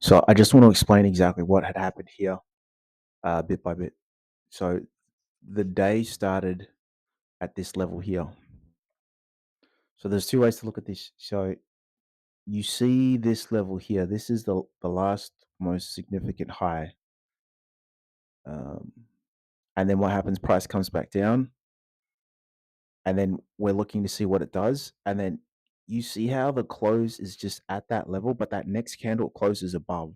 So I just want to explain exactly what had happened here, bit by bit. So the day started at this level here. So there's two ways to look at this. So you see this level here. This is the last most significant high. Um, and then what happens? Price comes back down, and then we're looking to see what it does. And then you see how the close is just at that level, but that next candle closes above.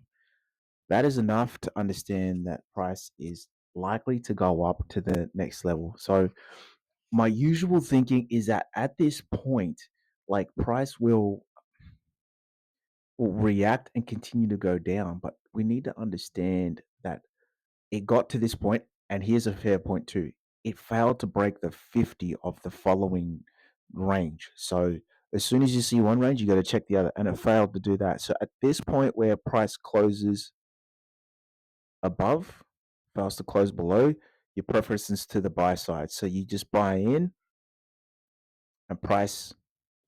That is enough to understand that price is likely to go up to the next level. So my usual thinking is that at this point, like price will react and continue to go down, but we need to understand that it got to this point, and here's a fair point too. It failed to break the 50 of the following range. So as soon as you see one range, you got to check the other, and it failed to do that. So at this point where price closes above, fails to close below, your preference is to the buy side. So you just buy in, and price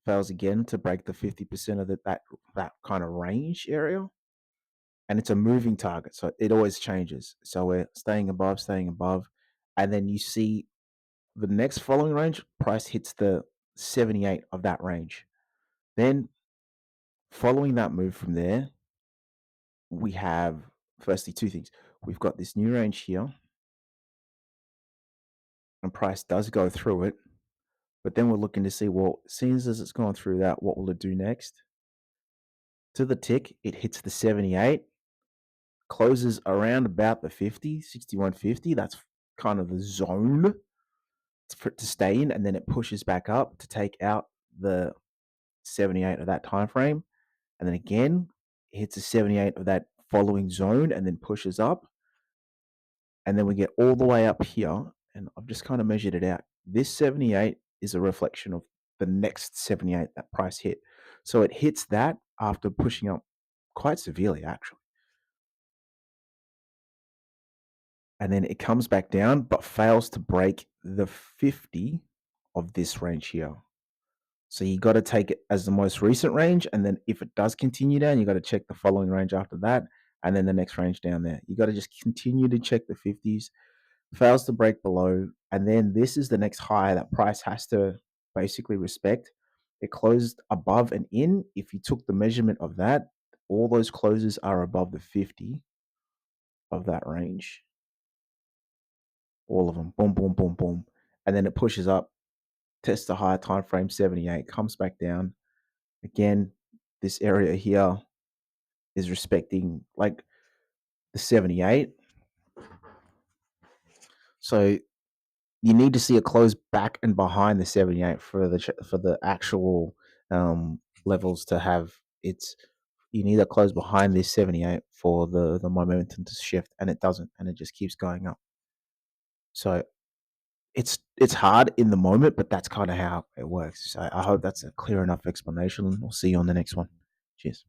fails again to break the 50% of that kind of range area. And it's a moving target. So it always changes. So we're staying above. And then you see the next following range, price hits the 78 of that range. Then following that move from there, we have firstly two things. We've got this new range here, and price does go through it. But then we're looking to see, well, seeing as it's gone through that, what will it do next? To the tick, it hits the 78, closes around about the 50, 61.50. That's kind of the zone for it to stay in, and then it pushes back up to take out the 78 of that time frame. And then again, it hits the 78 of that following zone and then pushes up. And then we get all the way up here, and I've just kind of measured it out. This 78 is a reflection of the next 78 that price hit. So it hits that after pushing up quite severely, actually. And then it comes back down, but fails to break the 50 of this range here. So you got to take it as the most recent range. And then if it does continue down, you got to check the following range after that. And then the next range down there. You got to just continue to check the 50s, fails to break below. And then this is the next high that price has to basically respect. It closed above and in. If you took the measurement of that, all those closes are above the 50 of that range. All of them. Boom, boom, boom, boom. And then it pushes up, tests the higher time frame 78, comes back down. Again, this area here is respecting like the 78. So you need to see it close back and behind the 78 for the actual levels to have its. You need to close behind this 78 for the momentum to shift, and it doesn't, and it just keeps going up. So it's hard in the moment, but that's kind of how it works. So I hope that's a clear enough explanation. We'll see you on the next one. Cheers.